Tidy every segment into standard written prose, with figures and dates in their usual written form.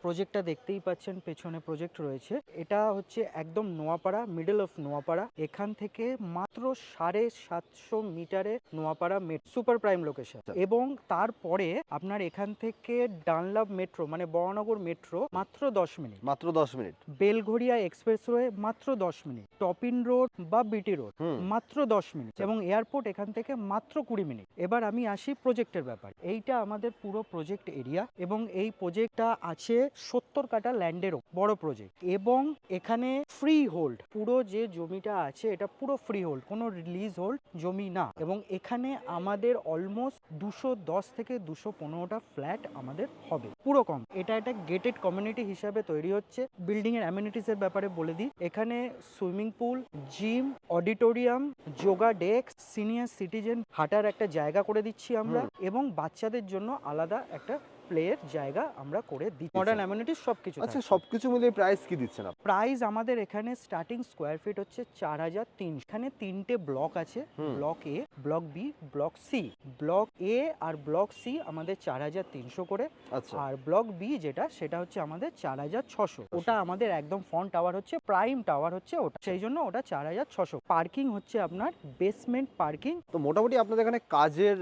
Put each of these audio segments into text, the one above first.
প্রজেক্টটা দেখতেই পাচ্ছেন, পেছনে প্রজেক্ট রয়েছে। এটা হচ্ছে একদম নোয়াপাড়া, মিডল অফ নোয়াপাড়া। এখান থেকে মাত্র 750 মিটারে নোয়াপাড়া সুপার প্রাইম লোকেশন। এবং তারপরে আপনার এখান থেকে ডানলাভ মেট্রো মানে বরানগর মেট্রো মাত্র 10 মিনিট। মাত্র 10 মিনিট। বেলঘড়িয়া এক্সপ্রেসওয়ে মাত্র 10 মিনিট। টপিন রোড বা বিটি রোড মাত্র 10 মিনিট। এবং এয়ারপোর্ট এখান থেকে মাত্র 20 মিনিট। এবার আমি আসি প্রজেক্টের ব্যাপার। এইটা আমাদের পুরো প্রজেক্ট এরিয়া এবং এই প্রজেক্টটা আছে 70 কাঠা ল্যান্ডের বড় প্রজেক্ট। এবং এখানে ফ্রি হোল্ড, পুরো যে জমিটা আছে এটা পুরো ফ্রি হোল্ড, কোনো রিলিজ হোল্ড জমি না। এবং এখানে আমাদের অলমোস্ট 210 থেকে 215টা ফ্ল্যাট আমাদের হবে, পুরো কম। এটা একটা গেটেড কমিউনিটি হিসাবে তৈরি হচ্ছে। বিল্ডিং এর অ্যামিনিটিস এর ব্যাপারে বলে দিই, এখানে swimming pool, gym, auditorium, yoga desk, senior citizen হাঁটার একটা জায়গা করে দিচ্ছি আমরা। এবং বাচ্চাদের জন্য আলাদা একটা প্লেয়ের জায়গা আমরা করে দিচ্ছি। মডার্ন অ্যামিনিটিস সবকিছু। আচ্ছা, সবকিছু মিলিয়ে প্রাইস কি দিচ্ছেন আপনি? প্রাইস আমাদের এখানে স্টার্টিং স্কোয়ার ফিট হচ্ছে 4300। এখানে 3টে ব্লক আছে, block A, block B, block C. Block A আর ব্লক সি আমাদের 4300 করে। আচ্ছা। আর ব্লক বি যেটা, সেটা হচ্ছে আমাদের 4600। ওটা আমাদের একদম ফ্রন্ট টাওয়ার হচ্ছে, প্রাইম টাওয়ার হচ্ছে ওটা, সেই জন্য ওটা 4600। পার্কিং হচ্ছে আপনার বেসমেন্ট পার্কিং। তো মোটামুটি আপনাদের এখানে কাজের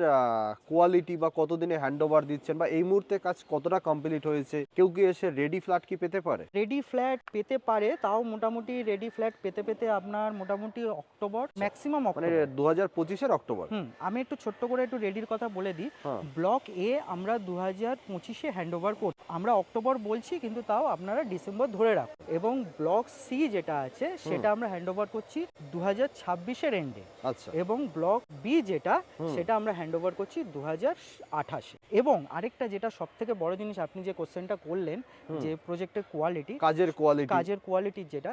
কোয়ালিটি বা কতদিনে হ্যান্ড ওভার দিচ্ছেন, বা এই মুহূর্তে কাজ কতটা কমপ্লিট হয়েছে, কেউ কি এসে রেডি ফ্ল্যাট কি পেতে পারে? রেডি ফ্ল্যাট পেতে পারে, তাও মোটামুটি রেডি ফ্ল্যাট পেতে পেতে আপনার মোটামুটি অক্টোবর, ম্যাক্সিমাম মানে অক্টোবর। 2025-এর অক্টোবর। আমি একটু ছোট্ট করে একটু রেডির কথা বলে দিই। ব্লক এ আমরা 2025-এ হ্যান্ড ওভার করছি, আমরা অক্টোবর বলছি কিন্তু তাও আপনারা ডিসেম্বর ধরে রাখুন। এবং ব্লক সি যেটা আছে সেটা আমরা হ্যান্ড ওভার করছি 2026-এর এন্ডে। আচ্ছা। এবং ব্লক বি যেটা, সেটা আমরা হ্যান্ড ওভার করছি 2028-এ। এবং আরেকটা যেটা সব থেকে বড় জিনিস, আপনি যে কোশ্চেনটা করলেন যে প্রজেক্টের কোয়ালিটি, কাজের কোয়ালিটি যেটা,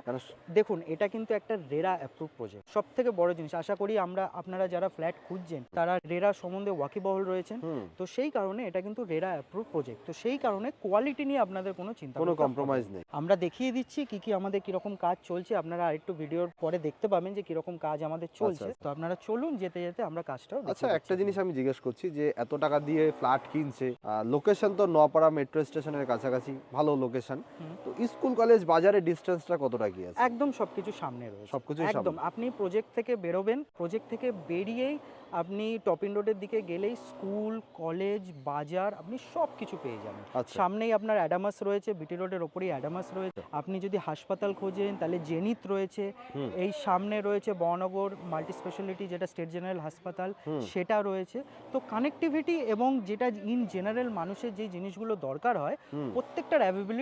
দেখুন এটা কিন্তু একটা রেরা অ্যাপ্রুভ প্রজেক্ট। সব থেকে বড় জিনিস, আশা করি আপনারা যারা ফ্ল্যাট খুঁজছেন তারা রেরা সম্বন্ধে ওয়াকিবহল রয়েছেন। তো সেই কারণে এটা কিন্তু রেরা অ্যাপ্রুভ প্রজেক্ট। তো সেই কারণে কোয়ালিটি নিয়ে আপনাদের কোনো চিন্তা, কোনো কম্প্রোমাইজ নেই। আমরা দেখিয়ে দিচ্ছি কি আমাদের কিরকম কাজ চলছে। আপনারা আরেকটু ভিডিওর পরে দেখতে পাবেন যে কিরকম কাজ আমাদের চলছে। তো আপনারা চলুন, যেতে যেতে আমরা কাজটাও। আচ্ছা, একটা জিনিস আমি জিজ্ঞেস করছি, যে এত টাকা দিয়ে ফ্ল্যাট কিনছে, লোকেশন তো নোয়াপাড়া মেট্রো স্টেশনের কাছাকাছি, ভালো লোকেশন। তো স্কুল কলেজ বাজারে ডিসটেন্সটা কতটা কি আছে? একদম সবকিছু সামনে রয়েছে, সবকিছু একদম। আপনি প্রজেক্ট থেকে বেরোবেন, প্রজেক্ট থেকে বেরিয়েই আপনি টপিন রোডের দিকে গেলেই স্কুল, কলেজ, বাজার আপনি সব কিছু পেয়ে যাবেন। সামনেই আপনার অ্যাডামাস রয়েছে, বিটি রোডের ওপরেই অ্যাডামাস রয়েছে। আপনি যদি হাসপাতাল খোঁজেন তাহলে জেনিত রয়েছে। এই সামনে রয়েছে বরানগর মাল্টি স্পেশালিটি, যেটা স্টেট জেনারেল হাসপাতাল, সেটা রয়েছে। তো কানেক্টিভিটি এবং যেটা ইন জেনারেল মানুষের যে জিনিসগুলো দরকার হয় প্রত্যেকটার অ্যাভেলেবিলিটি